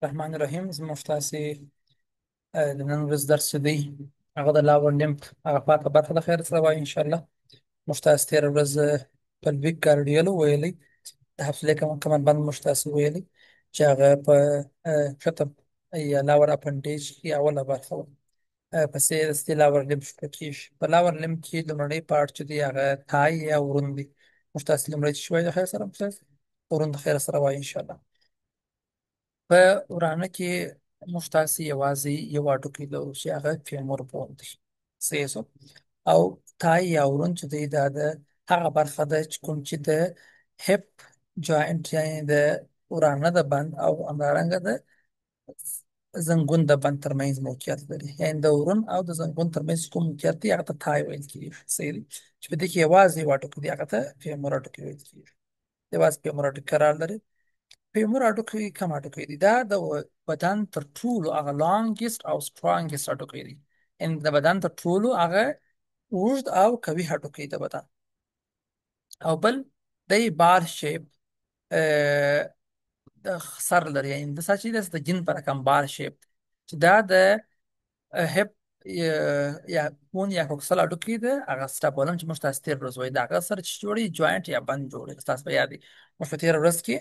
الرحمن الرحیم زموږ تاسې د نن ورځ درس چې دی هغه د لاور لیمپ هغه پاته برخه د خیر سره وایي انشاءالله. موږ تاسې تېره ورځ پلویک ګارډیلو ویلی، د حفظ کمربند موږ تاسې ویلی چې هغه په ښکته یا لاور اپنډیج کې اوله برخه وه. پسې دستې لاور لیمپ شروع کېږي. په لاور لیمپ کې لومړنی پارټ چې دی هغه تای یا ورون دی. موږ تاسې لومړی چې وایي د خیر سره موږ تاسې ورون د خیر سره وایي انشاءالله. په ورانه کې موږ تاسې یوازې یو هډوکی لرو چې هغه فیمور بون دی، صحیح شو. او تای یا ورون چې دی دا د هغه برخه ده چې کوم چې د هپ جاینټ یعنې د ورانه د بند او همدارنګه د زنګون د بند ترمنځ موقعیت لري، یعنې د ورون او د زنګون ترمنځ کوم موقعیت دی هغه ته تای ویل کېږي، صحیح دی. چې په دې کې یوازې یو هډوکی دی هغه ته فیمور هډوکی ویل کېږي، یوازې فیمور هډوکی قرار لري. فیمور هډوکی کوم هډوکی دی؟ دا د بدن تر ټولو هغه لانګیسټ او سټرانګیسټ هډوکی دی، یعنې د بدن تر ټولو هغه اوږد او قوي هډوکی د بدن. او بل دی بار شیپ د سر لري، یعنې د سر چې دی د جین په رقم بار شیپ، چې دا د هپ یا بون یا کوکسل هډوکی ده، هغه سټاپولم چې موږ تاسې تېره ورځ وایي د هغه سره چې جوړي جوینټ یا بند جوړي. ستاسو په یاد وي موږ په تېره ورځ کې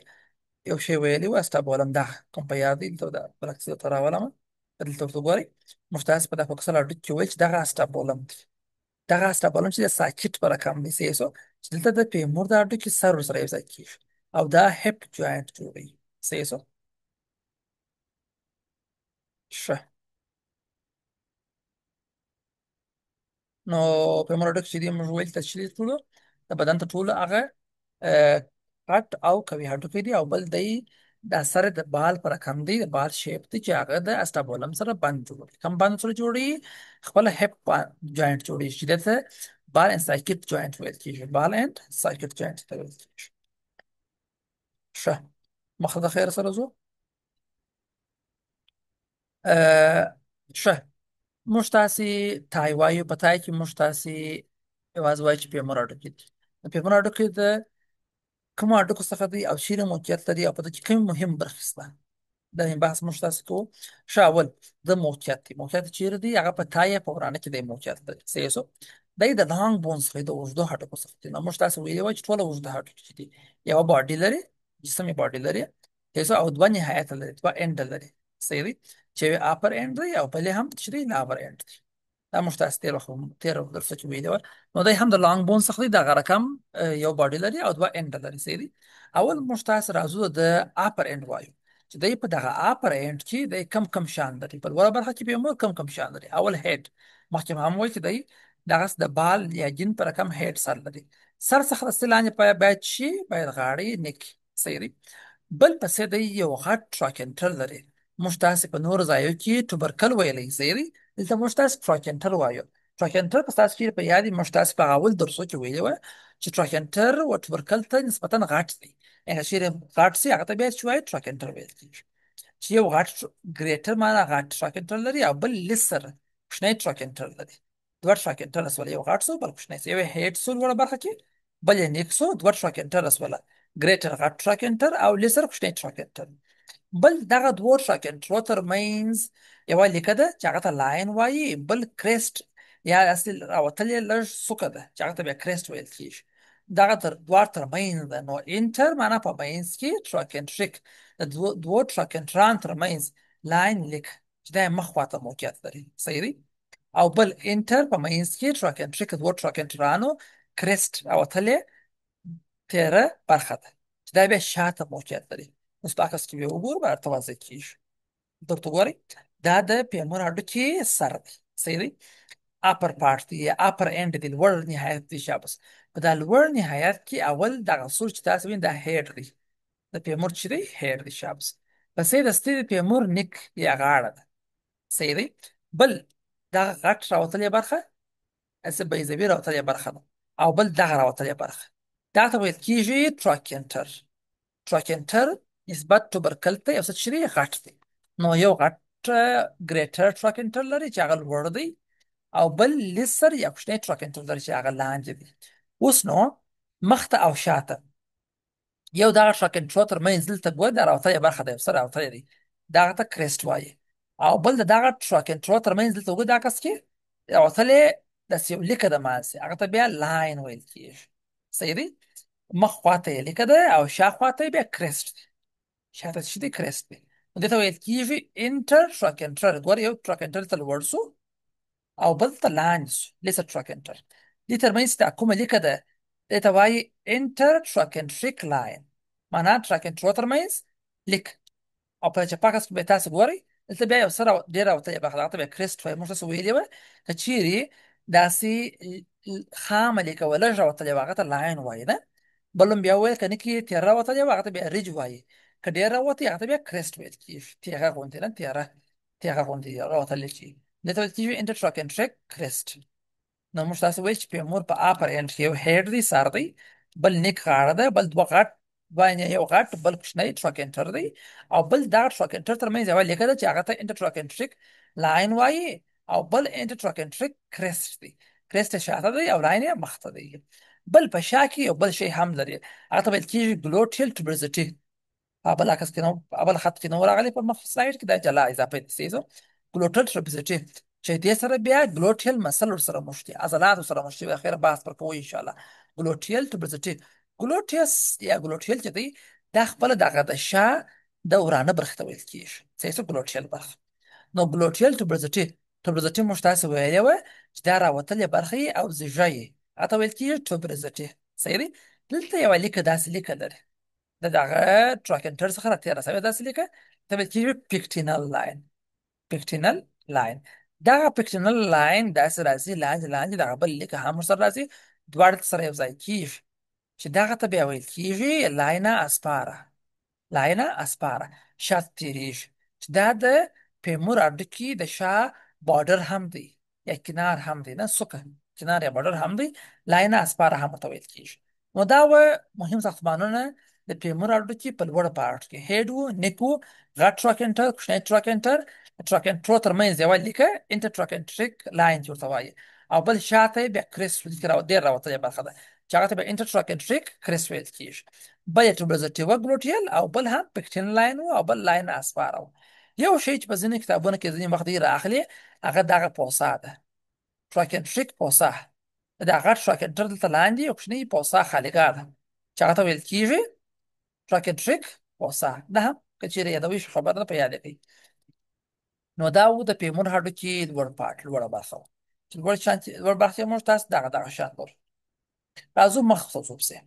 یو شی ویلی و اسټابولم، دا کوم په یاد دی؟ دلته دا برعکس درته راولمه، دلته ورته وګورئ. موږ تاسې په دا کوکسل هډوکي کې ویل چې دغه اسټابولم دی، دغه اسټابولم چې د ساکټ په رقم دی، صحیح شو. چې دلته د فیمور د هډوکي سر ورسره یو ځای کېږي او دا هپ جوینټ جوړوي، صحیح شو. ښه، نو فیمور هډوکي چې دی موږ ویل چې د ټولو د بدن تر ټولو هغه غټ او قوي هډوکی دی، او بل دی دا سره د بال په رقم دی، د بال شیپ دی چې هغه د اسټابولم سره بند جوړوي. کوم بند سره جوړوي؟ خپل هپ جوینټ جوړوي چې دته بال اند سایکټ جوینټ ویل کېږي، بال اند سایکټ جوینټ ته ویل کېږي. ښه، مخه د خیر سره ځو. ښه، موږ تاسې تای وایو. په تای کې موږ تاسې یوازې وایو چې فیمور هډوکی دی. د فیمور هډوکی د کومو هډوکو څخه دی او چیرې موقعیت لري او په دې کې کومې مهم برخې شته، دا بحث موږ تاسې کوو. ښه، اول د موقعیت دی. موقعیت چیرې دی؟ هغه په تای په ورانه کې دی موقعیت لري، صحیح شو. دی د لانګ بون څخه د اوږدو هډوکو څخه دی. نو موږ تاسې ویلي وای چې ټوله اوږده هډوکي چې دي یوه باډي لري، جسم یې باډي لري، صحیح شو، او دوه نهایته لري، دوه انډ لري، صحیح دی، چې یو اپر انډ دی او بل یې هم چې دی لابر انډ دی. دا موږ تاسې تېره درسه کې ویلي وه. نو دی هم د لانګ بون څخه دی، دغه رقم یو باډي لري او دوه انډ لري، صحیح دی. اول موږ تاسې راځو د اپر انډ وایو چې دی په دغه اپر انډ کې دی کم شان لري. په لوړه برخه کې به مو کم شان لري. اول هډ، مخکې مو هم وایي چې دی دغه د بال یا جین په رقم هډ سر لري. سر څخه د لاندې باید شي، باید غاړې نیک، صحیح دی. بل پسې دی یو غټ ټراکینټر لري. موږ تاسې په نورو ځایو کې توبرکل ویلی، صحیح دی، دلته موږ تاسې ټراکینټر وایو. ټراکینټر په تاسو کې په یاد وي موږ تاسې په اول درسو کې ویلي وه چې ټراکینټر و توبرکل ته نسبتا غټ دی، هغه چیرې غټ سي هغه ته بیا چې وایي ټراکینټر ویل کېږي. چې یو غټ ګریټر معنا غټ ټراکینټر لري او بل لسر کوچنی ټراکینټر لري. دوه ټراکینټر سول، یو غټ سو بل کوچنی سو، یو هډ سو لوړه برخه کې، بل یې نیک سو. دوه ټراکینټر سول، ګریټر غټ ټراکینټر او لسر کوچنی ټراکینټر. بل دغه دوه ټراکینټرو ترمنځ یوه لیکه ده چې هغه ته لاین وایي، بل کریسټ یا اصلي راوتلې لږ څوکه ده چې هغه ته بیا کریسټ ویل کېږي. دغه دواړه ترمنځ ده. نو انټر معنا په منځ کې، ټراکینټریک د دوو ټراکینټران ترمنځ لاین لیک چې دا مخ خواته موقعیت لري، صحیح دی. او بل انټر په منځ کې ټراکینټریک دوو ټراکینټرانو کریسټ راوتلې تیره برخه ده چې دا بیا شاته موقعیت لري. اوس په عکس کې بیا وګورو برته واضح کېږي. درته ګورئ دا د فیمور هډوکي سر دی، صحیح دی. اپر پارت دی یا اپر انډ دی، لوړ نهایت دی شابس. په دا لوړ نهایت کې اول دغه سور چې تاسو وینئ دا هډ دی، د فیمور چې دی هډ دی شابس. پسې دستې د فیمور نیک یا غاړه ده، صحیح دی. بل دغه غټ راوتلې برخه اسه بیضوي راوتلې برخه ده، او بل دغه راوتلې برخه دا ته ویل کېږي ټراکینټر. ټراکینټر نسبت توبرکل ته یو څه چې دی غټ دی. نو یو غټ ګریټر ټراکینټر لري چې هغه لوړ دی، او بل لسر یا کوچنی ټراکینټر لري چې هغه لاندې دی. اوس نو مخته او شاته یو دغه ټراکینټرو ترمنځ دلته ګوره دا راوتلې برخه ده، یو څه راوتلی دی. دغه ته کرېسټ وایي. او بل د دغه ټراکنټرا ترمنځ دلته وګورئ دا عکس کې راوتلې داسې یو لیکه ده ماسې، هغه ته بیا لاین ویل کېږي. صحیح دی؟ مخ خواته یې لیکه ده او شا خواته یې بیا کرېسټ دی. شاته چې دی کرېسټ دی، نو دې ته ویل کېږي انټر ټراکنټر. ګوره یو ټراکنټر ته لوړ سو او بل ته لاندې سو، لیسه ټراکنټر. دې ترمنځ دا کومه لیکه ده دې ته وایي انټر ټراکنټریک لاین، معنا ټراکنټرو ترمنځ لیک. او په چپه عکس کې به تاسو ګورئ دلته بیا یو څه ډېر راوتلې برخه ده، هغه ته به کرېسټ وایي. موږ تاسو ویلې وه که چیرې داسې خامه لیکه وه لږ راوتلې وه هغه ته لاین وایي نه. بل هم بیا وویل که نه کې تېره راوتلې وه هغه ته بیا ریج وایي، که ډېر راوتې هغه ته بیا کرېسټ ویل کېږي. تیغه غوندې نه، تیغه غوندې راوتلی چې دې ته ویل کېږي انټر ټراکنټریک کرېسټ. نو موږ تاسو وایي چې فیمور په اپر اینډ کې یو هیډ دی، سر دی، بل نیک غاړه ده، بل دوه غټ باندې یو غټ بل کوچنی ټراکنټر دی، او بل دغه ټراکنټر ترمنځ یوه لیکه ده چې هغه ته انټر ټراکنټریک لاین وایي، او بل انټر ټراکنټریک کرېسټ دی. کرېسټ یې شاته دی او لاین یې مخته دی. بل په شا کې یو بل شی هم لري، هغه ته ویل کېږي ګلوټیل ټوبرزیټي. بل عکس کې نو بل خط کې نو راغلی په مخ سلاید کې دا جلا اضافه دي سیزو ګلوټل ټرپزیټي چې دې سره بیا ګلوټیل مسل سره مشتي عضلات سره مشتي. اخر بحث پر کوو ان شاء الله. ګلوټیل ټرپزیټي ګلوټیس یا ګلوټیل چې دی دا خپل دغه د شا د ورانه برخه ته ویل کېږي سیزو ګلوټیل برخه. نو ګلوټیل ټرپزیټي موږ تاسو ویلې وه چې دا راوتلې برخه او زیږه یې هغه ته ویل کېږي ټرپزیټي. صحیح دی؟ دلته یوه لیکه داسې لیکه لري دغه ټراکنټر څخه راتېره شوې داسې لیکه ته ویل کېږي پیکټینل لاین. پیکټینل لاین دغه پیکټینل لاین داسې راځي لاندې دغه بل لیکه هم ورسره راځي، دواړه سره یو ځای کېږي چې دغه ته بیا ویل کېږي لاینه اسپاره. لاینه اسپاره شاته تېرېږي چې دا د فیمور هډوکي د شا بارډر هم دی یا کنار هم دی، نه سوکه کنار یا بارډر هم دی. لاینه اسپاره هم ورته ویل کېږي. نو دا و مهم ساختمانونه د فیمور هډوکي په لوړه پاړ کې. هیډ و، نیک و، غټ ټراکنټر، کوچنی ټراکنټر، ټراکنټرو ترمنځ یوه لیکه انټر ټراکنټریک لاین چې ورته وایي، او بل شاته یې بیا کرېسټ ډېر راوتلې برخه ده چې هغه ته بیا انټر ټراکنټریک کرېسټ ویل کېږي. بل یې ټرپزیټي و ګلوټیل، او بل هم پیکټین لاین و، او بل لاین اسپاره و. یو شی چې په ځینې کتابونو کې ځینې وخت راغلی هغه دغه پوسه ده، ټراکنټریک پوسه. دا غټ ټراکنټر دلته لاندې یو کوچنۍ پوسه خالیګاه ده چې هغه ته ویل کېږي ټراکنټریک پوسه. دا هم که چېرې یادوي ښه خبره ده په یاد کړئ. نو دا و د فیمور هډوکي لوړ پاټ لوړه برخه وه چې لوړ برخه یې موږ تاسو دغه شان ګورو. راځو مخ ته ځو پسې.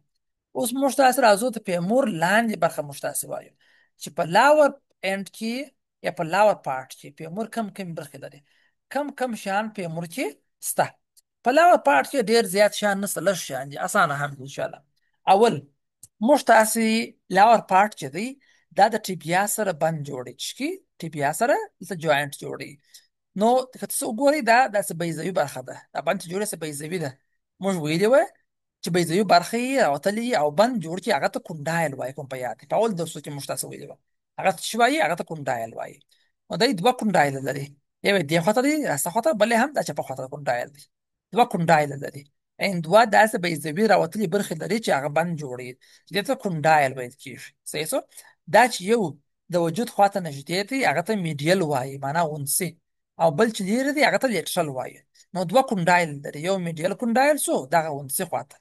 اوس موږ تاسو راځو د فیمور لاندې برخه موږ تاسو وایو چې په لاور اینډ کې یا په لاور پارت کې فیمور کم برخې لري، کم شیان فیمور کې شته. په لاور پارت کې ډېر زیات شیان نشته، لږ شیان دي، اسانه هم دي ان شاء الله. اول موږ تاسو لاور پارت چې دی دا د ټیبیا سره بند جوړي چې ټیبیا سره دلته جوینټ جوړي. نو که تاسو وګورئ دا داسې بیضوي برخه ده، دا بند چې جوړي سه بیضوي ده. موږ ویلي وه چې بیضوي برخې راوتلي او بند جوړ کړي هغه ته کونډایل وایي. کوم په یاد په اول درسو کې موږ تاسو ویلي وه هغه څه وایي، هغه ته کونډایل وایي. نو دی دوه کونډایل لري، یو یې دې خواته دی راسته خواته، بل یې هم دا چپه خواته کونډایل دی. دوه کونډایل لري ان دوه داسې بیضوي راوتلي برخې لري چې هغه بند جوړي چې دې ته کونډایل ویل کېږي. صحیح شو؟ دا چې یو د وجود خواته نږدې دی هغه ته میډیل وایي، معنا اونسي، او بل چې لرې دی هغه ته لیټرل وایي. نو دوه کونډایل لري، یو میډیل کونډایل شو دغه اونسي خواته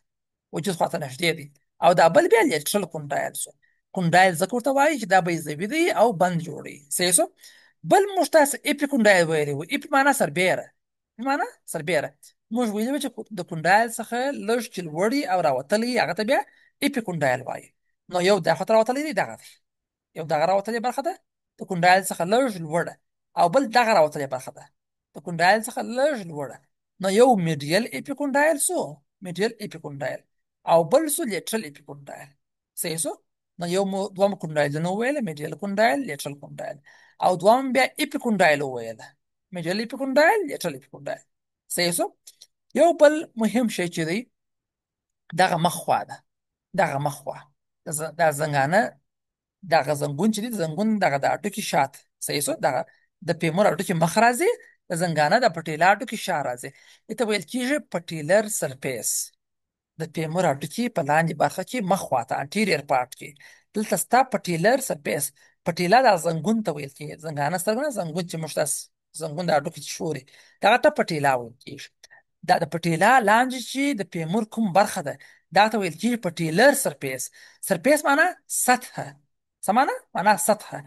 وجود خواته نږدې دی، او دا بل بیا لیټرل کونډایل شو. کونډایل ځکه ورته وایي چې دا بیضوي دی او بند جوړي. صحیح شو؟ بل موږ تاسو اپی کونډایل ویلي وو. اپی معنا سربیره، معنا سربیره. موږ ویلي وو چې د کونډایل څخه لږ چې لوړي او راوتلی هغه ته بیا اپی کونډایل وایي. نو یو دا خواته راوتلی دی دغه دی، یو دغه راوتلې برخه ده د کونډایل څخه لږ لوړه، او بل دغه راوتلې برخه ده د کونډایل څخه لږ لوړه. نو یو میډیل اپی کونډایل سو، میډیل اپی کونډایل، او بل سو لیټرل اپی کونډایل. صحیح سو؟ نو یو دوه کونډایلونه وویل، میډیل کونډایل، لیټرل کونډایل، او دوام بیا اپی کونډایل وویل، میډیل اپی کونډایل، لیټرل اپی کونډایل. صحیح سو؟ یو بل مهم شی چې دی دغه مخ خوا ده، دغه مخ خوا دا زنګانه دغه زنګون چې دی د زنګون دغه د هډوکي شاته. صحیح شو؟ دغه د فیمور هډوکي مخ راځي، د زنګانه د پټیله هډوکي شا راځي. دې ته ویل کېږي پټیلر سرفیس. د فیمور هډوکي په لاندې برخه کې مخ خواته انټیریر پارت کې دلته ستا پټیلر سرفیس، پټیله دا زنګون ته ویل کېږي، زنګانه سترګه نه، زنګون چې موږ تاسو زنګون د هډوکي چې شوري دغه ته پټیله ویل کېږي. دا د پټیله لاندې چې د فیمور کوم برخه ده دا ته ویل کېږي پټیلر سرفیس. سرفیس معنا سطحه، څه معنا سطحه.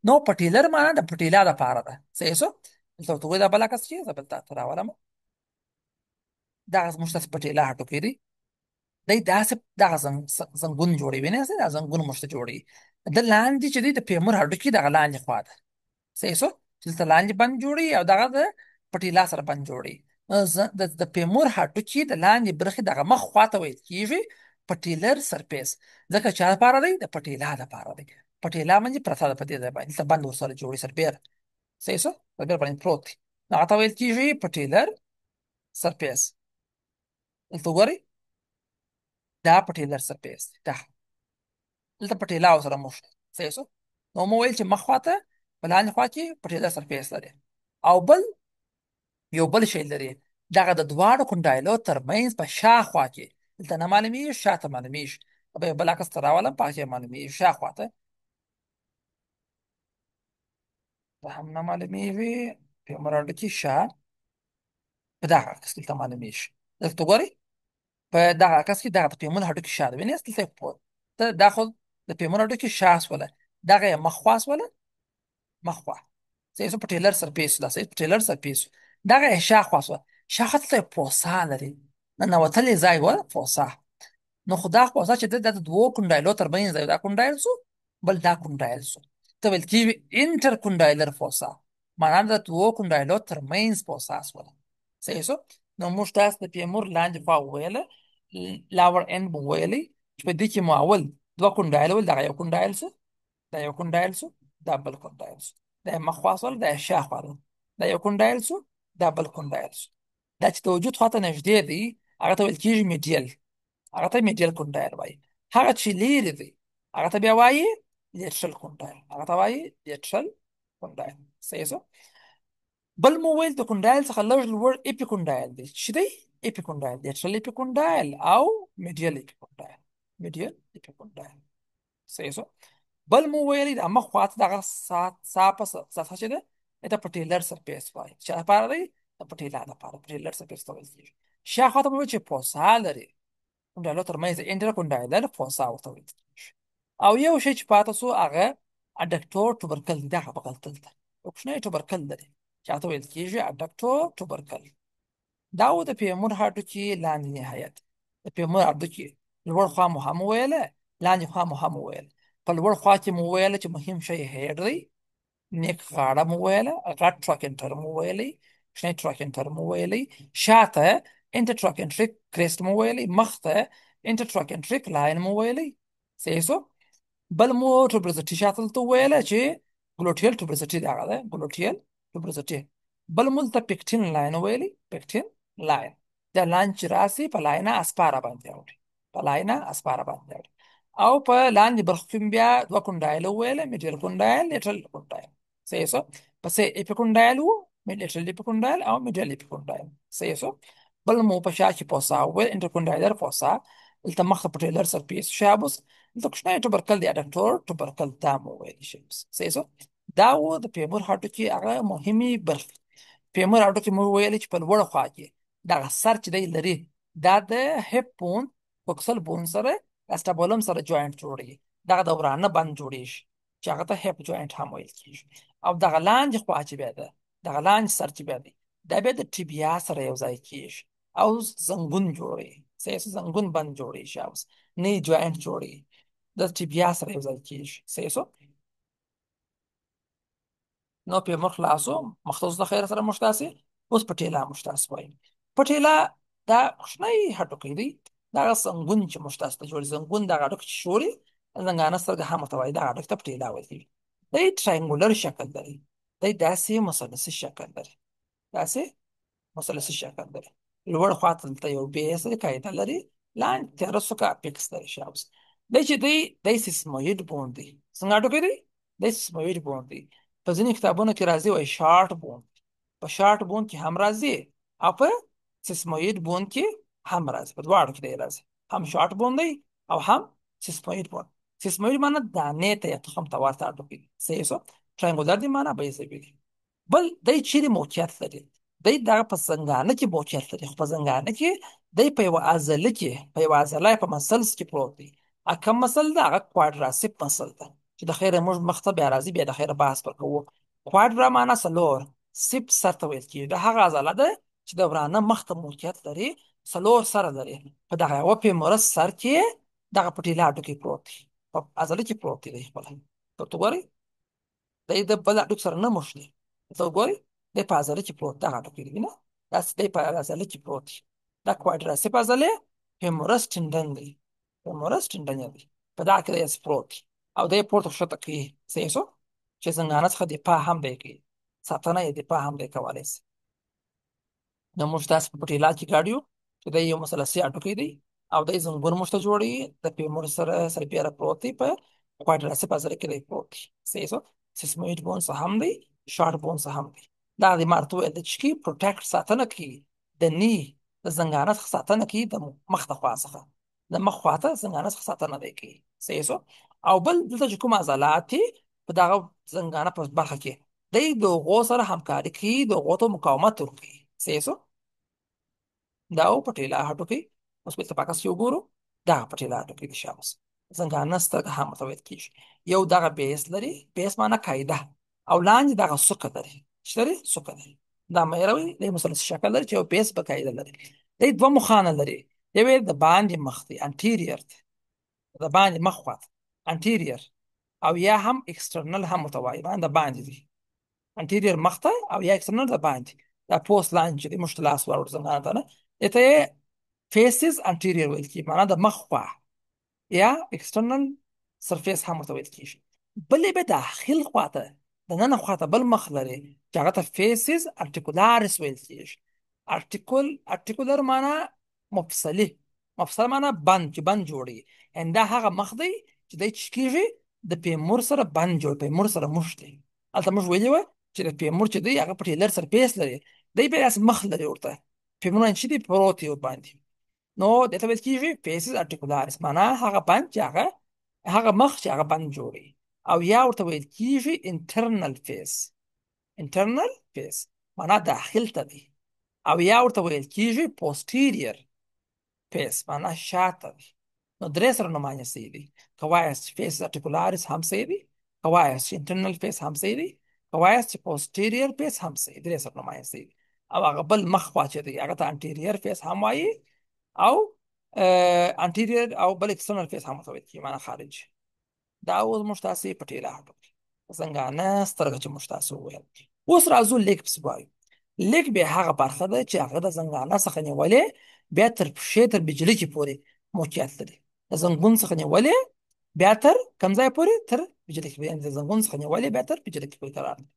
نو پټیلر معنا د پټیله د پاره ده. صحیح شو. دلته ورته وایي دا بل عکس چې زه بل تا ته راولم. دغه زموږ تاسو پټیله هډوکی دی، دی داسې دغه زنګون جوړوي، وینئ دا زنګون موږ ته جوړوي. د لاندې چې دی د فیمور هډوکي دغه لاندې خوا ده. صحیح شو. چې دلته لاندې بند جوړي او دغه د پټیلا سره بند جوړي. د فیمور هډوکي د لاندې برخې دغه مخ خوا ته ویل کېږي پټیلر سرفیس. ځکه چا لپاره دی؟ د پټیلا لپاره دی. پټیلا باندې پرته ده په دې ځای باندې، دلته بند ورسره جوړي سربیر. صحیح شو. سربیر باندې پروت دی، هغه ته ویل کېږي پټیلر سرفیس. دلته وګورئ دا پټیلر سرفیس دی، دلته پټیلا ورسره موښ ده. صحیح شو. نو مو ویل چې مخ خوا ته په لاندې خوا کې پټیلر سرفیس لري، او یو بل شی لري، دغه د دواړو کونډایلو ترمنځ په شاخوا کې دلته نه معلومیږي، شاته معلومیږي. به یو بل عکس ته راولم په هغه کې معلومیږي شاخوا ته، ته هم نه معلومیږي په مراد کې شا په دغه عکس دلته معلومیږي. دلته ګورئ په دغه عکس کې دغه د پیمون هډوکي شا ده، وینئ دلته ته دا خو د پیمون هډوکي شا سوله، دغه یې مخ خوا سوله، مخ خوا. صحیح شو. پټیلر سرفیس دا صحیح پټیلر سرفیس دغه یې شاخوا سوه. شاخوا ته پوسا لري، ننوتلی ځای و پوسا. نو خو دا پوسا چې ده د دوو کونډایلو ترمنځ دی، دا کونډایل سو بل دا کونډایل سو، ته ویل کېږي انټر کونډایلر پوسا، معنا د دوو کونډایلو ترمنځ پوسا سوله. صحیح شو. نو موږ تاسو د پیمور لاندې خوا وویله، لاور اند مو ویلی چې په دې کې مو اول دوه کونډایل ول، دغه یو کونډایل سو، دا یو کونډایل سو، دا بل کونډایل سو، دا یې مخ خوا سول، دا یې شا خوا ده، دا یو کونډایل سو، دا بل کونډایل سو. دا چې د وجود خواته نږدې دی هغه ته ویل کېږي میډیل، هغه ته میډیل کونډایل وایي. هغه چې لیرې دی هغه ته بیا وایي لیټرل کونډایل، هغه ته وایي لیټرل کونډایل. صحیح شو. بل مو ویل د کونډایل څخه لږ لوړ اپي کونډایل دی، چې دی اپي کونډایل، لیټرل اپي کونډایل او میډیل اپي کونډایل، میډیل اپي کونډایل. صحیح شو. بل مو ویلي د مخ خواته دغه صافه سطحه چې ده ته پټیلر سرفیس وایي. چا لپاره دی؟ د پټیلا لپاره پټیلر سرفیس ته ویل کېږي. شا خواته مو ویل چې پوسا لري، کونډایلو ترمنځ انټر کونډایلر پوسا ورته ویل کېږي. او یو شی چې پاته سو هغه اډکټور ټوبرکل دی، دغه بغل دلته یو کوچنی ټوبرکل لري چې هغه ته ویل کېږي اډکټور ټوبرکل. دا و د پیمور هډوکي لاندې نهایت. د پیمور هډوکي لوړ خوا مو هم وویله، لاندې خوا مو هم وویله. په لوړ خوا کې مو وویله چې مهم شی هیډ دی، نیک غاړه مو وویله، غټ ټراکینټر مو ویلی، کوچنی ټراکینټر مو ویلی، شاته انټر ټراکینټریک کریسټ مو ویلی، مخ ته انټر ټراکینټریک لاین مو ویلی. صحیح شو. بل مو ټوبرزټي شاته دلته وویله چې ګلوټیل ټوبرزټي دغه ده، ګلوټیل ټوبرزټي. بل مو دلته پکټین لاین ویلی، پکټین لاین. دا لاین چې راسي په لاینه اسپاره باندې اوړي، په لاینه اسپاره باندې اوړي. او په لاندې برخو کې بیا دوه کونډایل وویله، میډیل کونډایل، لیټرل کونډایل. صحیح شو. پسې اپي کونډایل و، لیټرل اپي کونډایل او میډیل اپي کونډایل. صحیح شو. بل مو په شا کې پوسا وویل، انټر کونډایلر پوسا. دلته مخ ته پټیلر سرفیس شابوس، دلته کوچنی ټوبرکل دی اډکټور ټوبرکل دا مو ویلی شي. صحیح شو. دا و د پیمور هډوکي هغه مهمې برخې. پیمور هډوکي مو ویلي چې په لوړه خوا کې دغه سر چې دی لري دا د هپ بون کوکسل بون سره اسټابولم سره جوینټ جوړوي، دغه د ورانه بند جوړیږي چې هغه ته هپ جوینټ هم ویل کېږي. او دغه لاندې خوا چې بیا ده، دغه لاندې سر چې بیا دی دا بیا د ټیبیا سره یو ځای کېږي او زنګون جوړوي. صحیح شو. زنګون بند جوړیږي او نه جوینټ جوړوي، د ټیبیا سره یو ځای کېږي. صحیح شو. نو پیمور خلاصو، مختص د خیر سره موږ تاسې اوس پټیلا موږ تاسې وایو. پټیلا دا کوچنی هډوکی دی، دغه زنګون چې موږ تاسو ته جوړي، زنګون دغه هډوکی چې شوري زنګانه سترګه هم ورته وایي، دغه هډوکي ته پټیلا ویل کېږي. دی ټراینګولر شکل لري، دی داسې مثلثي شکل لري، داسې مثلثي شکل لري. لوړ خواته دلته یو بیس دی، قاعده لري، لاندې تیاره څوکه اپیکس لري شاوس. دی چې دی سیسموید بون دی. څنګه هډوکی دی؟ دی سیسموید بون دی. په ځینې کتابونو کې راځي وایي شارټ بون، په شارټ بون کې هم راځي او په سیسموید بون کې هم راځي، په دواړو کې دی راځي، هم شارټ بون دی او هم سیسموید بون. سیسموید معنا دانې ته یا تخم ته ورته هډوکی دي. صحیح شو. ترنګولر دی معنا بیضوي دي. بل دی چیرې موقعیت لري؟ دی دغه په زنګانه کې موقعیت لري، خو په زنګانه کې دی په یوه عضله کې، په یوه عضله په مسلس کې پروت دی. کوم مسل ده؟ هغه کوادراسیپ مسل ده، چې د خیره موږ مخته بیا راځي، بیا د خیره بحث پر کوو. کوادرا معنا څلور، سیپ سر ته ویل کېږي. د هغه عضله ده چې د ورانه مخ ته موقعیت لري، څلور سره لري. په دغه یوه فیمورس سر کې دغه پټیله هډوکی پروت دی، په عضله کې پروت دی. دی خپله ته ګورئ، دی د بل هډوکي سره نه موښلي. ته وګورئ دی په عضله کې پروت، دغه هډوکی دی وینه، داسې دی په عضله کې پروت دی. دا کوادراسیپ عضلې فیمورس ټینډن دی، فیمورس ټینډن دی، په دغه کې دی پروت دی او دی پورته ښکته کوي. صحیح شو، چې زنګانه څخه دفاع هم دی کوي، ساتنه یې دفاع هم دی کولی شي. نو موږ تاسو په پټیلا کې ګاډیو چې دی یو مثلثي هډوکی دی او دی زنګون موږ ته جوړوي، د فیمور سره سربیره پروت دی، په کوادراسیپ عضله کې دی پروت دی. صحیح شو. سیسموید بونز هم دی، شارټ بونز هم دی. دا د مارته ویل د چې پروټیکټ ساتنه کوي، د نی د زنګانه څخه ساتنه کوي، د مخ د خوا څخه، د مخ خواته زنګانه څخه ساتنه دی کوي. صحیح شو. او بل دلته چې کوم عضلات دي په دغه زنګانه په برخه کې دی د هغو سره همکاري کوي، د هغو ته مقاومت ورکوي. صحیح شو. دا و پټیلا هډوکی. اوس بېرته په عکس کې وګورو، دغه پټیلا هډوکی دی شاباس. زنګانه سترګه هم ورته ویل کېږي. یو دغه بیس لري، بیس معنا قاعده، او لاندې دغه څوکه لري، چې لري څوکه لري. دا مهروي دی مثلثي شکل لري چې یو بیس په قاعده لري. دی دوه مخانه لري، یو یې د باندې مخ دی، انټیریر دی، د باندې مخ خواته انټیریر، او یا هم اکسټرنل هم ورته وایي، د باندې دی انټیریر مخ ته، او یا اکسټرنل د باندې. دا پوست لاندې چې دی موږ ته لاس واړو زنګانه ته نه، دې ته یې فیسز انټیریر ویل کېږي، معنا د مخ خوا یا اکسټرنل سرفیس هم ورته ویل کېږي. بلې به داخل خواته، د ننه خواته بل مخ لري چې هغه ته فیسز ارټیکولارس ویل کېږي. ارټیکولر معنا مفصلي، مفصل معنا بند، چې بند جوړي. ان دا هغه مخ دی چې دی چې کېږي د فیمور سره بند جوړ، فیمور سره موښ دی. هلته موږ ویلي وه چې د فیمور چې دی هغه پټیلر سرفیس لري، دی بیا داسې مخ لري ورته، فیمورونه چې دي پروت دي ورباندې. نو دې ته ویل کېږي فیسز ارټیکولارس، معنا هغه بند چې هغه مخ چې هغه بند جوړي. او یا ورته ویل کېږي انټرنل فیس، انټرنل فیس معنا داخل ته دی. او یا ورته ویل کېږي پوسټیریر فیس، معنا شاته دی. نو درې سره نمایه صحیح دی. که وایاست چې فیس ارټیکولارس هم صحیح دی، که وایاست چې انټرنل فیس هم صحیح دی، که وایاست چې پوسټیریر فیس هم صحیح دی. درې سره نمایه صحیح دی. او هغه بل مخ خوا چې دی هغه ته انټیریر فیس هم وایي، او انټیریر او بل اکسټرنل فیس هم ورته ویل کېږي، معنا خارج. دا اوس موږ تاسې پټیله هډوکی، زنګانه سترګه چې موږ تاسې وویل. اوس راځو لیګ پسې وایو. لیګ بیا هغه برخه ده چې هغه د زنګانه څخه نیولې بیا تر پښې تر بجلکې پورې موقعیت لري. د زنګون څخه نیولې بیا تر کوم ځای پورې؟ تر بجلکې پورې. یعنې د زنګون څخه نیولې بیا تر بجلکې پورې قرار دی.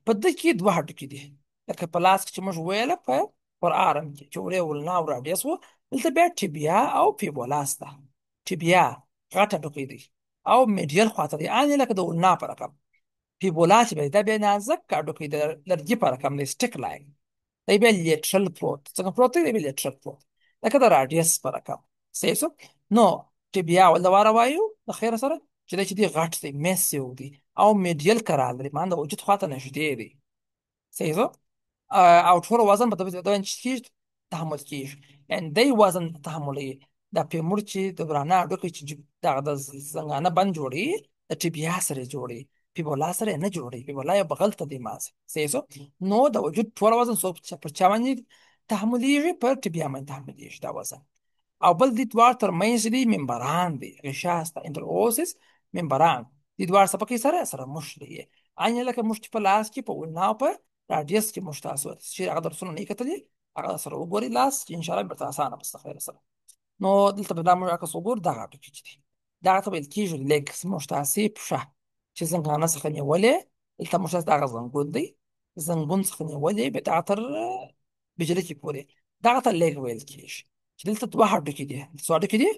په ده کې دوه هډوکي دي، لکه په لاس کې چې موږ ویله په پر آرم کې چې ورې ولنا او راډیس و. دلته بیا ټیبیا او فیبولا شته. ټیبیا غټ هډوکی دی او میډیل خواته دی، ان لکه د ولنا په رقم. فیبولا چې دا بیا نازک هډوکی د لرګي په رقم دی، سټیک لاین. دی بیا لیټرل پروت، څنګه پروت دی؟ دی بیا لیټرل پروت، لکه د راډیس په رقم. صحیح شو. نو ټیبیا ول د واره وایو د خیره سره چې دی چې دی غټ دی، میسیو دی، او میډیل کرال لري، معنا د وجود خواته نږدې دی. صحیح شو. او ټول وزن په دغه باندې کېږي، تحمل کېږي، یعنې دی وزن تحملوي. دا فیمور چې د ورانه هډوکی چې دغه د زنګانه بند جوړي، د ټیبیا سره جوړي، فیبولا سره نه جوړي. فیبولا یو بغل ته دی مازې. صحیح شو. نو د وجود ټول وزن څوک پر چا باندې تحملېږي؟ پر ټیبیا باندې تحملېږي دا وزن. او بل دې دواړو ترمنځ دي ممبران دی، غشا شته، انټراوسس ممبران. دې دواړه څپکې سره موښلي، ان لکه موږ چې په لاس کې په ولنا او په راډیس کې موږ تاسو چې هغه درسونه نه کتلي هغه سره وګورئ لاس، چې ان شاء الله به اسانه بس خیر سره. نو دلته به دا موږ عکس وګورو، دغه هډوکي چې دي دغه ته ویل کېږي لیګ. موږ تاسې پښه چې زنګانه څخه نیولې، دلته موږ تاسې دغه زنګون دی، زنګون څخه نیولې بیا دغه تر بجلکې پورې، دغه ته لیګ ویل کېږي. چې دلته دوه هډوکي دي، څو هډوکي دي؟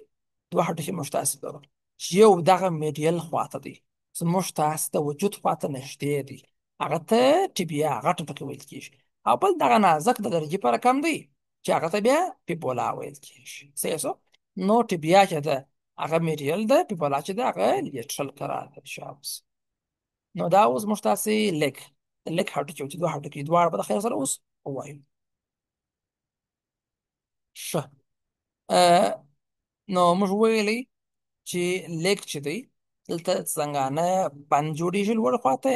دوه هډوکي موږ تاسې لرو، چې یو دغه میډیل خواته دی، زموږ تاسې د وجود خواته نږدې دی، هغه ته ټیبیا غټ هډوکی ویل کېږي. او بل دغه نازک د لرګي په رقم دی چې هغه ته بیا فیبولا ویل کېږي. صحیح شو. نو ټیبیا چې ده هغه میډیل ده، پی بولا چې ده هغه لیټرل قرار ده شابس. نو دا اوس موږ تاسې لیګ د لیګ هډوکي چې دوه هډوکي دواړه به د خیر سره اوس ووایو. ښه. آه، نو موږ ویلي چې لیګ چې دی دلته څنګهانه بند جوړېږي لوړ خواته،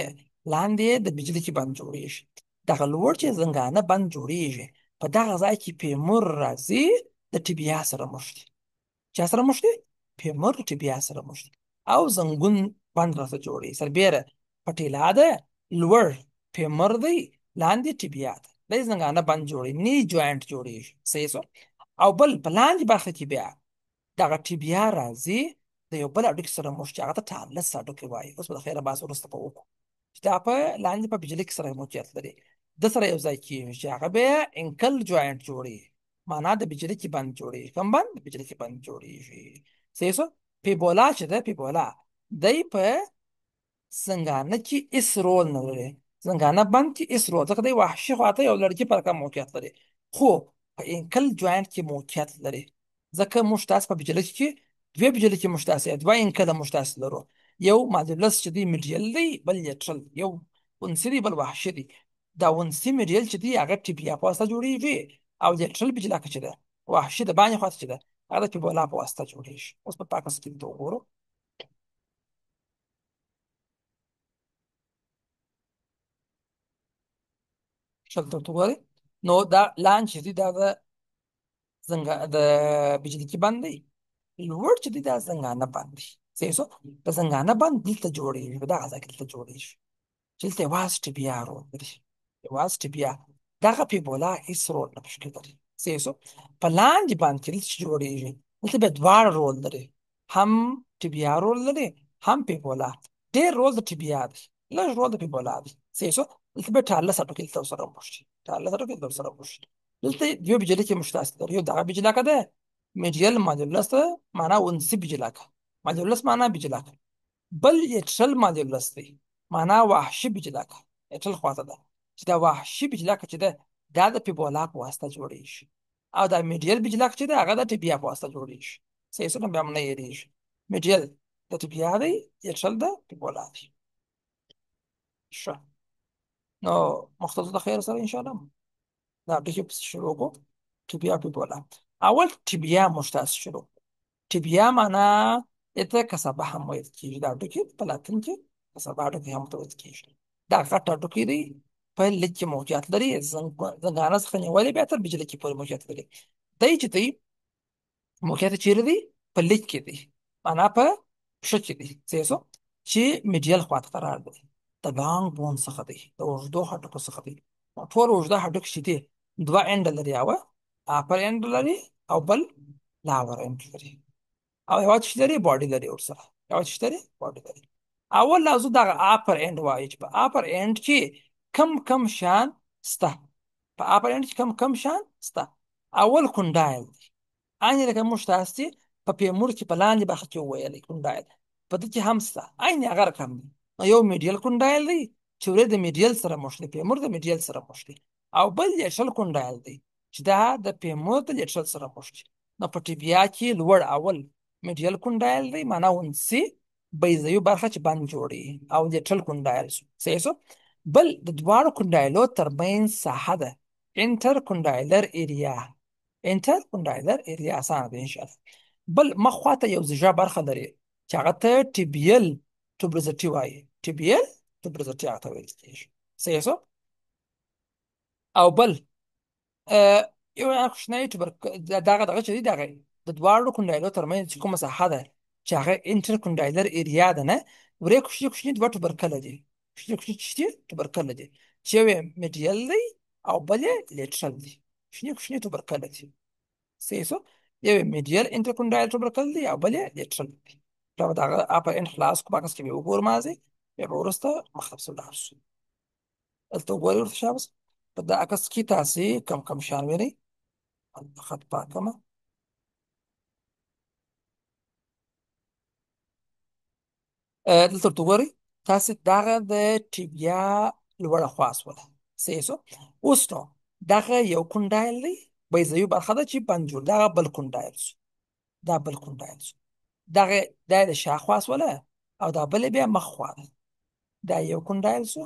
لاندې یې د بجلي کې بند جوړېږي. دغه لوړ چې څنګهانه بند جوړېږي په دغه ځای کې فیمور راځي د ټیبیا سره موښ دي. چا سره موښ دي؟ فیمور ټیبیا سره موښ دي او زنګون بند راته جوړېږي. سربیره پټیلا ده، لوړ فیمور دی، لاندې ټیبیا ده، دی څنګهانه بند جوړېږي، نی جوینټ جوړېږي. صحیح شو. او بل په لاندې برخه کې بیا دغه ټیبیا راځي د یو بل هډوکي سره موښ چې هغه ته ټالس هډوکی وایي. اوس به د خیره بحث وروسته به وکړو چې دا په لاندې په بجلي کې سره موقعیت لري، د سره یو ځای کېږي چې هغه بیا انکل جوینټ جوړي، معنا د بجلي کې بند جوړېږي. کوم بند؟ د بجلي کې بند جوړېږي. صحیح شو. پیبولا چې ده، پیبولا دی په زنګانه کې هېڅ رول نه لري، زنګانه بند کې هېڅ رول، ځکه دی وحشي خواته یو لرګي پر کم موقعیت لري، خو په انکل جوینټ کې موقعیت لري. ځکه موږ تاسو په بجلي کې دوه بجلي کې موږ تاسو دوه انکله موږ تاسو لرو، یو ماډولس چې دی میډیل دی، بل لیټرل، یو ونسي دی بل وحشي دی. دا ونسي میډیل چې دی هغه ټیبیا په واسطه جوړیږي، او لیټرل بجلا چې ده وحشي د باندې خواته چې ده هغه د پیبولا په واسطه جوړیږي. اوس په پاکه سکین ته وګورو. شلته ورته وګورئ. نو دا لان چې دی دا د د بجلي کې بند دی، لوړ چې دی دا زنګانه بند دی. صحیح شو. په زنګانه بند دلته جوړېږي، په دغه ځای کې دلته جوړېږي چې دلته یوازې ټیبیا رول لري، یوازې ټیبیا، دغه پیبولا هېڅ رول نه پکې لري. صحیح شو. په لاندې باندې چې دلته چې جوړېږي دلته بیا دواړه رول لري، هم ټیبیا رول لري هم پیبولا. ډېر رول د ټیبیا دی، لږ رول د پیبولا دی. صحیح شو. دلته بیا ټارلس هډوکي دلته ورسره موښ دي، ټارلس هډوکي دلته ورسره موښ دي. دلته یو بجلي کې موږ تاسو لرو، یو دغه بجلاکه ده میډیل ماډولس ده، معنا ونسي بجلاکه، ماډولس معنا بجلاکه. بل لیټرل ماډولس دی، معنا وحشي بجلاکه، لیټرل خواته ده چې دا وحشي بجلاکه چې ده دا د پیبولا په واسطه جوړېږي، او دا میډیل بجلاکه چې ده هغه د ټیبیا په واسطه جوړېږي. صحیح شو. بیا هم نه هېرېږي، میډیل د ټیبیا دی، لیټرل د پیبولا دی. ښه. نو مختصر د خیر سره انشاءالله دا ټکي پسې شروع کړو. ټیبیا پیبولا. اول ټیبیا موږ تاسو شروع. ټیبیا معنا ته کسبه هم ویل کېږي، دا هډوکي په لاتین کې کسبه هډوکي هم ورته ویل کېږي. دا غټ هډوکي دی، په لیګ کې موقعیت لري، زنګانه څخه نیولې بیا تر بجلي کې پورې موقعیت لري. دی چې دی موقعیت چیرې دی؟ په لیګ کې دی، معنا په پښه کې دی. صحیح شو. چې میډیل خواته قرار دی، د لانګ بون څخه دی، د اوږدو هډوکو څخه دی. ټول اوږده هډوکي چې دي دوه انډ لري، یو اپر انډ لري او بل لاور انډ لري، او یو چې لري باډي لري ورسره، یو چې لري باډي لري. اول لازم دغه اپر انډ وایي چې په اپر انډ کې کم کم شان سته، په اپر انډ کې کم کم شان سته. اول کونډایل دی، عین لکه موږ تاسو چې په پیمور کې په لاندې برخه کې وویلې کونډایل، په دې کې هم سته، عین هغه رقم دی. نو یو میډیل کونډایل دی چې ورې د میډیل سره موښ دی، پیمور د میډیل سره موښ دی، او بل لیټرل کونډایل دی چې دا د پیمور د لیټرل سره موښ دی. نو په ټیبیا کې لوړ اول میډیل کونډایل دی، معنا ونسي بیضوي برخه چې بند جوړي، او لیټرل کونډایل شو. صحیح شو. بل د دواړو کونډایلو ترمنځ ساحه ده، انټر کونډایلر ایریا، انټر کونډایلر ایریا اسانه ده انشاءالله. بل مخ خواته یو زیږه برخه لري چې هغه ته ټیبیل توبرزټي وایي، ټیبیل توبرزټي هغه ته ویل کېږي. صحیح شو. او بل یو کوچنی دغه چې دی دغه د دواړو کونډایلو ترمنځ چې کومه ساحه ده چې هغه انټر کونډایلر ایریا ده، نه ورې کوچني کوچني دوه توبرکله دي، کوچني کوچني چې توبرکله دي چې یو یې میډیل دی او بل یې لیټرل دی، کوچني کوچني توبرکله دي. صحیح شو. یو یې میډیل انټر کونډایل توبرکل دی او بل یې لیټرل دی. دا به دغه اپر انډ خلاص کو باکس کې به وګورو مازې، بیا به وروسته مخته پسې ولاړ شو. دلته وګورئ ورته شابس په دا عکس کې تاسې کم کم شان وینئ. خط پاکمه. دلته ورته وګورئ تاسې دغه د ټیبیا لوړه خوا شوله. صحیح شو. اوس نو دغه یو کونډایل دی، بیضوي برخه ده چې بند جوړ، دغه بل کونډایل شو، دا بل کونډایل شو. دا د شاخوا سوله او دا بل بیا مخ خوا ده. دا یو کونډایل سو،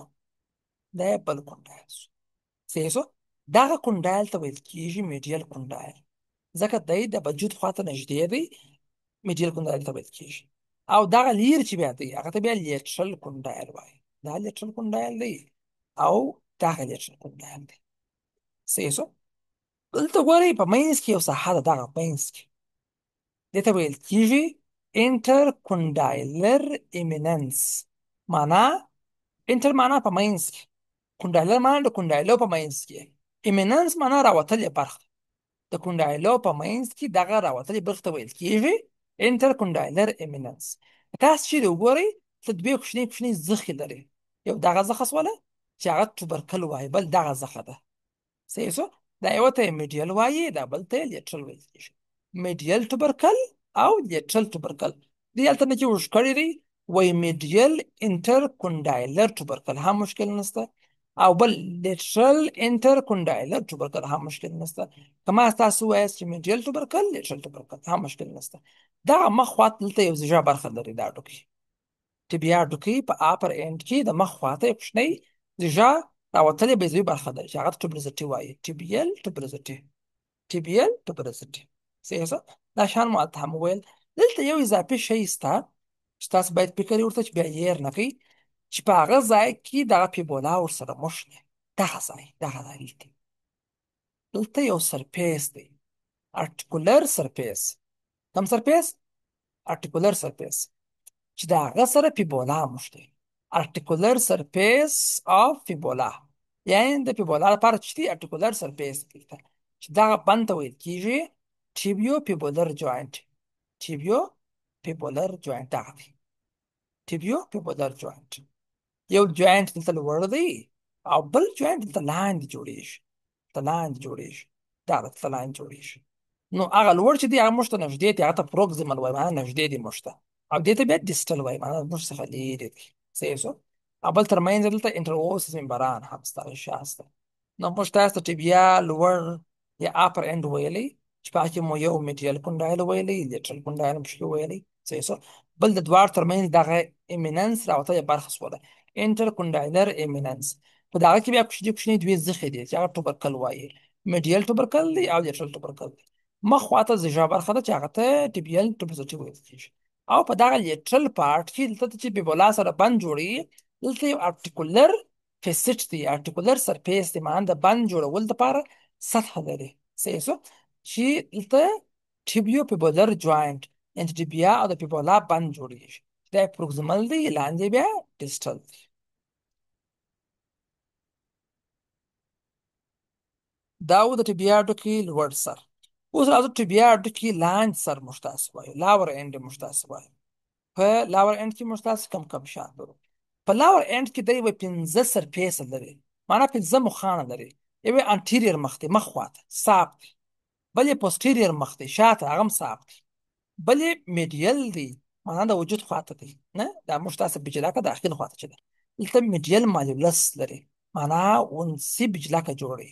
دا یې بل کونډایل سو. صحیح سو. دغه کونډایل ته ویل کېږي میډیل کونډایل، ځکه دی د وجود خواته نږدې دی، میډیل کونډایل ته ویل کېږي. او دغه لیر چې بیا دی هغه ته بیا لیټرل کونډایل وایي. دا لیټرل کونډایل دی او دغه لیټرل کونډایل دی. صحیح سو. دلته ګورئ په منځ کې یو ساحه ده، دغه منځ کې دې ته ویل کېږي انټر کونډایلر ایمیننس. معنا انټر معنا په منځ کې، کونډایلر معنا د کونډایلو په منځ کې، ایمیننس معنا راوتلې برخه. د کونډایلو په منځ کې دغه راوتلې برخه ته ویل کېږي انټر کونډایلر ایمیننس. تاسو چې وګورئ ته دوه کوچني کوچني زخې لري، یو دغه زخه سوله چې هغه توبرکل وایي، بل دغه زخه ده. صحیح سو. دا یو ته میډیل وایي، دا بل ته لیټرل ویل کېږي. میډیل توبرکل او لیټرل توبرکل. دې هلته نه چې وش کړی دی وایي میډیل انټر کونډایلر توبرکل هم مشکل نشته، او بل لیټرل انټر کونډایلر توبرکل هم مشکل نشته. که ما تاسو وایاست چې میډیل توبرکل لیټرل توبرکل هم مشکل نشته. دغه مخ خواته دلته یو زیږه برخه لري، دا ډوکي ټبیا ډوکي په اپر اند کې د مخ خواته یو کوچنی زیږه راوتلې بیضوي برخه لري چې هغه ټوبرزټي وایي، ټبیل ټوبرزټي، ټبیل ټوبرزټي. صحیح ده. دا شان مو هم وویل. دلته یو اضافي شی شته چې تاسو باید فکر یې ورته چې بیا یې نه کوي چې په هغه ځای کې دغه پیبولا ورسره موښتي. دغه ځای دلته یو سرفیس دی، ارټیکولر سرفیس. کوم سرفیس؟ ارټیکولر سرفیس چې د هغه سره پیبولا موښتي. ارټیکولر سرفیس اف پیبولا، یعنی د پیبولا لپاره چې دی ارټیکولر سرفیس دلته چې دغه بند ته ویل کېږي ټیبیو پیبولر جوینټ. ټیبیو پیبولر جوینټ دغه دی، ټیبیو پیبولر جوینټ. یو جوینټ دلته لوړ دی او بل جوینټ دلته لاندې جوړیږي، دلته لاندې جوړیږي. نو هغه لوړ چې دی هغه موږ ته نږدې دی، هغه ته پروکسیمل وایي، معنی نږدې دی موږ ته، او دې ته بیا ډیسټل وایي، معنی موږ څخه لرې دی. صحیح شو. او بل ترمنځ دلته انټرووسس ممبران هم شته. نو موږ تاسو ته ټبیا لوړ یا اپر اند ویلی چې په کې مو یو میډیل کونډایل ویلی، لیټرل کونډایل مشکل ویلی. صحیح شو. بل د دوار ترمنځ دغه ایمیننس راوتلې برخه سوله انټر کونډایلر ایمیننس. په دغه کې بیا کوچني کوچني دوې زخې دي چې هغه توبرکل وایي، میډیل توبرکل دی او لیټرل توبرکل دی. مخ خواته زیږه برخه ده چې هغه ته ټبیل توبرزټي ویل کېږي. او په دغه لیټرل پارت کې دلته چې پیبولا سره بند جوړي، دلته یو ارټیکولر فیسټ دی، ارټیکولر سرفیس دی، معنی د بند جوړول لپاره سطحه لري. صحیح شو. چې دلته ټیبیو پیبولر جوینټ یعنی ټبیا او د پیبولا بند جوړیږي. دا پروکسیمل دی، لاندې بیا ډیسټل دی. دا و د ټبیا ډوکي لوړ سر. اوس راځو ټبیا ډوکي لاندې سر موږ تاسو وایو، لاور اند موږ تاسو وایو. په لاور اند کې موږ تاسو کم شان لرو. په لاور اند کې دی وایي 15 سرفیس لري، معنا 15 مخانه لري. یو انټیریر مخ دی، مخ خواته صاف دی، بل یې پوسټیریر مخ دی، شاته هغه هم صاف دی، بل یې میډیل دی، معنا د وجود خواته دی، نه دا موږ تاسو بجلاکه داخل خواته چې ده. دلته میډیل مالولس لري، معنا ونسي بجلاکه جوړي.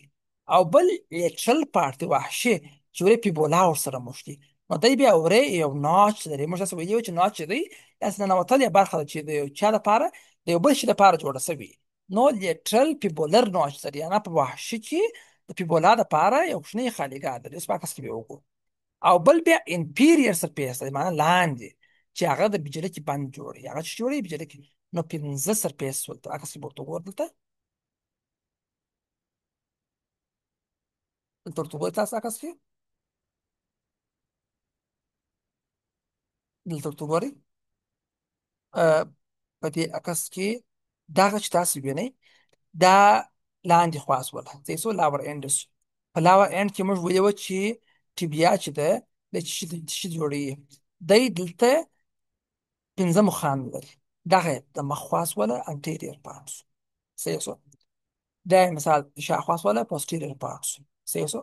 او بل لیټرل پارت دی، وحشي چې ورې پیبولا ورسره موښتي. نو دی بیا ورې یو ناچ لري. موږ تاسو ویلي چې ناچ دی داسې ننوتلې برخه ده چې د یو چا لپاره د یو بل شي لپاره جوړه شوې. نو لیټرل پیبولر ناچ لري، انا په وحشي کې د پیبولا لپاره یو کوچنی خالیګاه ده. اوس په عکس کې به وګورو. او بل بیا انپیریور سرفیس دی، معنی لاندې چې هغه د بجله کې بند جوړي، هغه چې جوړي بجله کې. نو 15 سرفیس ولته عکس کې به ورته وګورو. دلته ورته وګورئ تاسو عکس کې، دلته ورته وګورئ. په دې عکس کې دغه چې تاسو وینئ دا لاندې خوا سوله، صحیح شو، لاور انډس. په لاور انډ کې موږ ویلي وو چې ټبیا چې ده د څه جوړوي، دی دلته 15 مخان لري. دغه د مخ خوا سوله انټیریر پارټس. صحیح شو. دا مثال شاخوا سوله پوسټیریر پارټس. صحیح شو.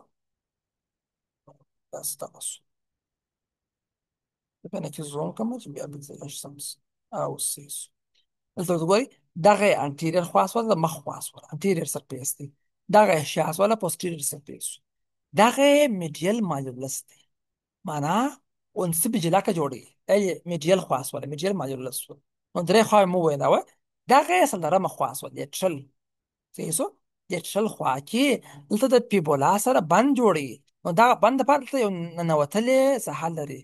بس دغه شو. په نه کې زوم کوم چې بیا به ځای شمس او صحیح شو. دلته وګورئ دغه انټیریر خوا سوله د مخ خوا سوله انټیریر سرفیس دی، دغه شاخ سوله پوسټیریر سرفیس، دغه میډیل مالولس دی، معنا ونسي بجلاکه جوړي ای میډیل خواص ولا میډیل ماجولس نو درې خواوې مو ویلاوه دغه یې څلورمه خواص وه لیټرل صحیح شو لیټرل خوا کې دلته د پیبولا سره بند جوړي نو دغه بند لپاره دلته یو ننوتلې ساحه لري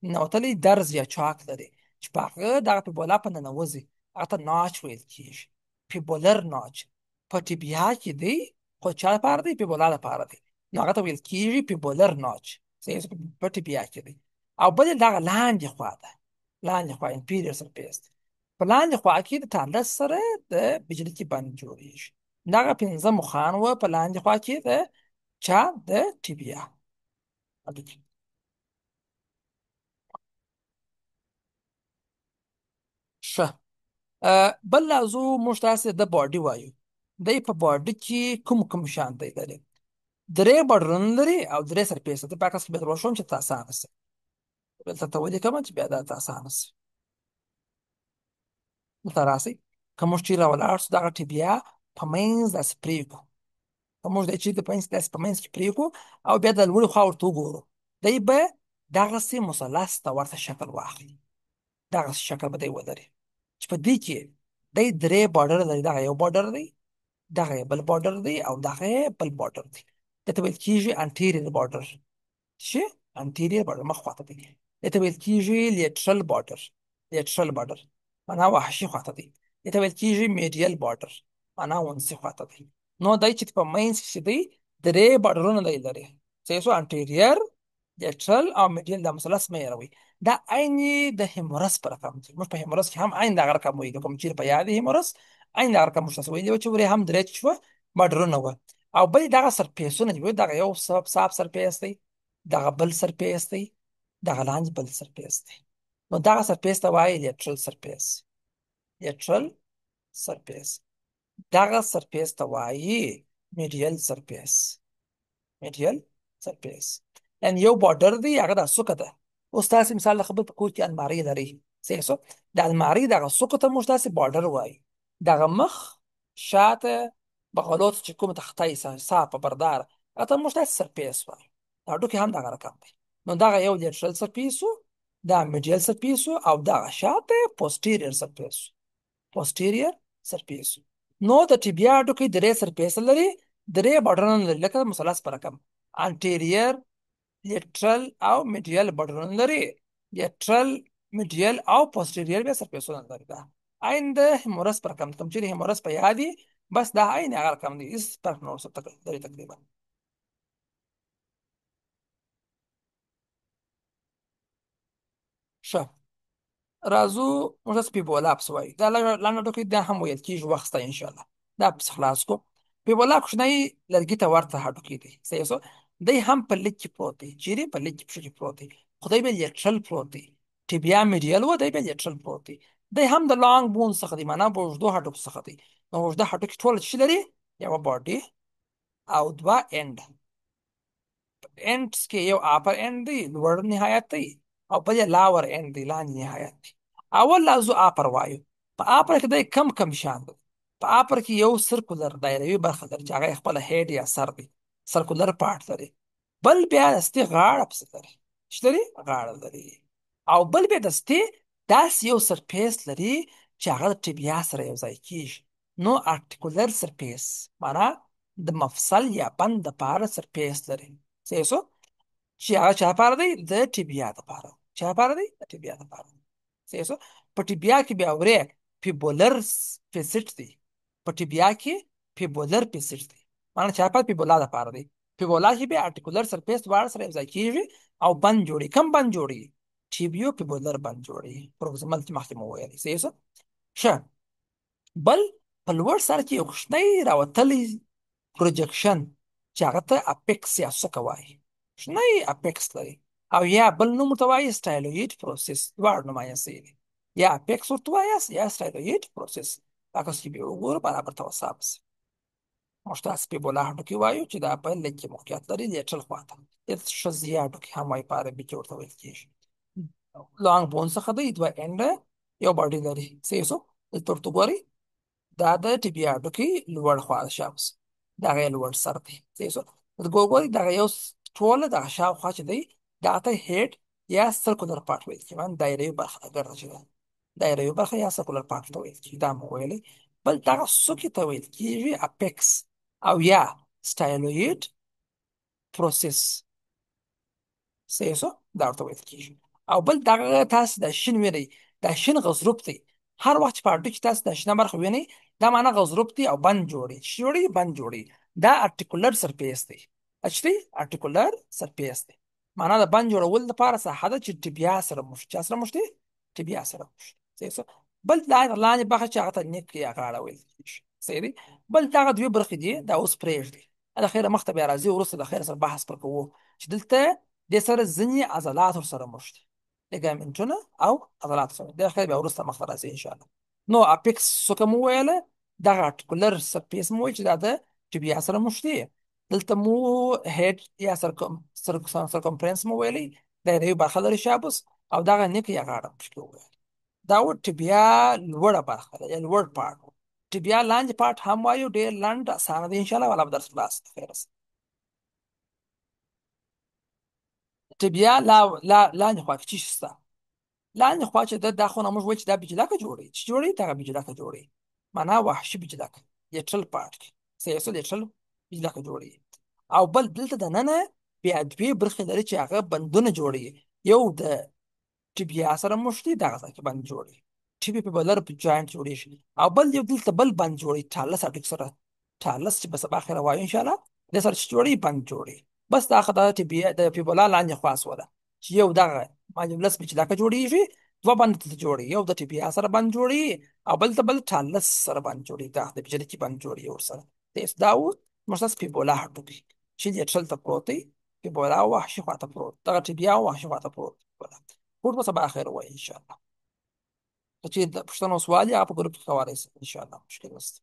ننوتلې درز یا چاک لري چې په هغه دغه پیبولا په ننوځي هغه ته ناچ ویل کېږي پیبولر ناچ په ټیبیا کې دی خو چا لپاره دی پیبولا لپاره دی نو هغه ته ویل کېږي پیبولر ناچ صحیح شو په ټیبیا کې دی او بل یې دغه لاندې خوا ده لاندې خوا انفیریور سرفیس په لاندې خوا کې د تالس سره د بجلیکي بند جوړیږي دغه پنځه مخان وه په لاندې خوا کې د چا د ټیبیا هډوکي ښه بل موضوع موږ تاسې د باډي وایو دی په باډي کې کوم شان دی لري درې باډرونه لري او درې سرفیس ته په عکس کې به در وښیم چې ته اسانه شي دلته ته ولیکم چې بیا دا ته اسانه شي دلته راسئ که موږ چیرې راولاړ شو دغه ټیبیا په منځ داسې پرېږدو که موږ دی چیرې داسې په منځ کې پرېږدو او بیا د لوړې خوا ورته وګورو دی به دغسې مثلث ته ورته شکل واخلي دغسې شکل به دی ولري چې په دې کې دی درې باډر لري دغه یو باډر دی دغه بل باډر دی او دغه بل باډر دی دته ویل کېږي انټیریر باډر چې انټیریر باډر مخ خواته دی دته ویل کېږي لیټرل باډر لیټرل باډر معنا وحشي خواته دی دته ویل کېږي میډیل باډر معنا ونسي خواته دی نو دی چې په مینس کې دی درې باډرونه دی لري چې سو انټیریر لیټرل او میډیل دا مثلث مې یاروي دا عین د هیمورس پر رقم دی موږ په هیمورس کې هم عین دغه رقم وایو کوم چې په یاد هیمورس عین دغه رقم مشخص وایي چې ورې هم درې شوه باډرونه وه او بل دغه سرفیسونه دي دغه یو صاف سرفیس دی دغه بل سرفیس دی دغه لاندې بل سرفیس دی نو دغه سرفیس ته وایي لیټرل سرفیس لیټرل سرفیس دغه سرفیس ته وایي میډیل سرفیس میډیل سرفیس یعنی یو باډر دی هغه د سوکه ده اوس تاسې مثال د خبر په کور کې المارۍ لري صحیح شو د المارۍ دغه سوکه ته موږ تاسې باډر وایي دغه مخ شاته بغلوت چې کومه تخته یې صافه بردار هغه ته موږ تاسې سرفیس وایو دا هډوکي هم دغه رقم دی نو دغه یو لیټرل سرفیس و دا میډیل سرفیس او دغه شاته پوسټیریر سرفیس پوسټیریر سرفیس نو د ټیبیا هډوکي درې سرفیس لري درې باډرونه لري لکه مثلث په رقم انټیریر لیټرل او میډیل باډرونه لري لیټرل میډیل او پوسټیریر بیا سرفیسونه لري دا عین د هیمورس پر رقم کوم چې هیمورس په یادي بس دا عین هغه رقم دی هیڅ فرق نه ورسره لري تقریبا ښه راځو موږ تاسې پیبولاپس وایو دا لنډه ټوکې دا هم ویل کېږي وخت ته انشاءالله دا پس خلاص کو پیبولا کوچنی لرګي ته ورته هډوکی دی صحیح شو دی هم په لیک کې پروت دی چیرې په لیک کې پښو کې پروت دی خو دی بیا لیټرل پروت دی ټیبیا میډیل و دی بیا لیټرل پروت دی دی هم د لانګ بون څخه دی معنا په اوږدو هډوکو څخه دی نو اوږده هډوکي ټوله څه لري یوه باډي او دوه اینډ اینډس کې یو اپر اینډ دی لوړ نهایت دی او بل یې لاور اینډ دی لاندې نهایت دی اول لازو اپر وایو په اپر کې دی کم شان دی په اپر کې یو سرکولر دایروي برخه لري چې هغه خپل هیډ یا سر دی سرکولر پارت لري بل بیا دستي غاړه پسې لري چې لري غاړه لري او بل بیا دستي داسې یو سرفیس لري چې هغه د ټیبیا سره یو ځای کیږي نو ارتیکولر سرفیس معنا د مفصل یا بند دپاره سرفیس لري صحیح شو چې هغه چا لپاره دی د ټیبیا دپاره چا لپاره دی د ټیبیا دپاره صحیح شو په ټیبیا کې بیا ورې پیبولر فیسټ دی په ټیبیا کې پیبولر فیسټ دی معنا چا لپاره پیبولا دپاره دی پیبولا کې بیا ارتیکولر سرفیس دواړه سره یو ځای کیږي او بند جوړي کم بند جوړي ټیبیو پیبولر بند جوړي پروکسیمل چې مخکې مو ویلي صحیح شو ښه بل په لوړ سر کې یو کوچنی راوتلی پروجکشن چې هغه ته اپیکس یا څوکه وایي کوچنی اپیکس لري او یا بل نوم ورته وایي سټایلویډ پروسس دواړه نومایه شوي دي یا اپیکس ورته وایاست یا سټایلویډ پروسس عکس کې بیا وګورو برابر ته وصاب شي موږ تاسې پیبولا هډوکي وایو چې دا په لیک کې موقعیت لري لیټرل خواته ښځې هډوکي هم وایي په عربي کې ورته ویل کېږي لانګ بون څخه دی دوه اینډ یو باډي لري صحیح شو دلته ورته ګورئ دا د ټیبیا هډوکي لوړ خوا شاوس دغه یې لوړ سر دی صحیح شو ګورئ دغه یو ټوله دغه شاوخوا چې دی دغه ته هیډ یا سرکولر پارت ویل کېږي، معنی دایروي برخه ګرده چې ده، دایروي برخه یا سرکولر پارت ته ویل کېږي، دا مو ویلې. بل دغه څوکې ته ویل کېږي اپیکس او یا سټایلویډ پروسس. صحیح شو، دا ورته ویل کېږي. او بل دغه تاسو د شین وینئ، دا شین غضروف دی. هر وخت چې په هډوکي کې تاسو د شنه برخه وینئ، دا معنی غضروف دی او بند جوړي. چې جوړي بند جوړي، دا ارتیکولر سرفیس دی. چې دی ارتیکولر سرفیس دی، معنا د بند جوړول لپاره ساحه ده چې ټبیا سره موښتي. چا سره موښتي؟ ټبیا سره موښتي. صحیح شو. بل دا لاندې برخه چې هغه ته نیک یا غاړه ویل کېږي. صحیح دی. بل دغه دوې برخې دي، دا اوس پرېږدي، د خیره مخ ته بیا راځي، وروسته د خیر سره بحث پر کوو چې دلته دې سره ځینې عضلات ورسره موښتي، لیګامنټونه او عضلات سره، د خیر بیا وروسته مخ ته راځي ان شاء الله. نو اپیکس څه مو ویله؟ دغه ارتیکولر سرفیس مو ویل چې دا د ټبیا سره موښتي. دلته مو هډ یا سرکمفرنس مو ویلي، دایروي برخه لري شابوس، او دغه نیک یا غاړه مشکل وویل. دا و ټبیا لوړه برخه ده یا لوړ پارت. ټبیا لاندې پارت هم وایو، ډېر لنډ اسانه دی ان شاء الله، ولا به درس خلاص خیر است. ټبیا لاندې خوا کې څه شی شته؟ لاندې خوا چې دا خو نه موږ وایو چې دا بجلکه جوړوي، چې جوړوي دغه بجلکه جوړوي، معنا وحشي بجلکه، لیټرل پارت کې صحیح شو، لیټرل بجلکه جوړوي. او بل دلته دننه بیا دوې برخې لري چې هغه بندونه جوړوي، یو د ټبیا سره موښتي، دغه ځای کې بند جوړوي، ټبیا په بلر په جاینټ جوړېږي. او بل یو دلته بل بند جوړوي، ټالس هډوکي سره، ټالس چې به سبا اخره وایو ان شاء الله، دې سره چې جوړوي بند جوړوي. بس دا خدای ټبیا د فیبولا لاندې خوا سوله، چې یو دغه ماجولس بجلکه جوړېږي، دوه بند ته جوړي، یو د ټبیا سره بند جوړي او بل ته بل ټالس سره بند جوړي، دا د بجلکي بند جوړي ورسره. دا و مخصص فیبولا هډوکي چې لیټرل ته پروت دی، فیبولا وحشي خواته پروت، دغه ټبیا وحشي خواته پروت. ټول به سبا خیر وایي ان شاء الله. که چېرې د پوښتنه او سوال یې هغه په ګروپ کې کولی شئ ان شاء الله، مشکل نشته.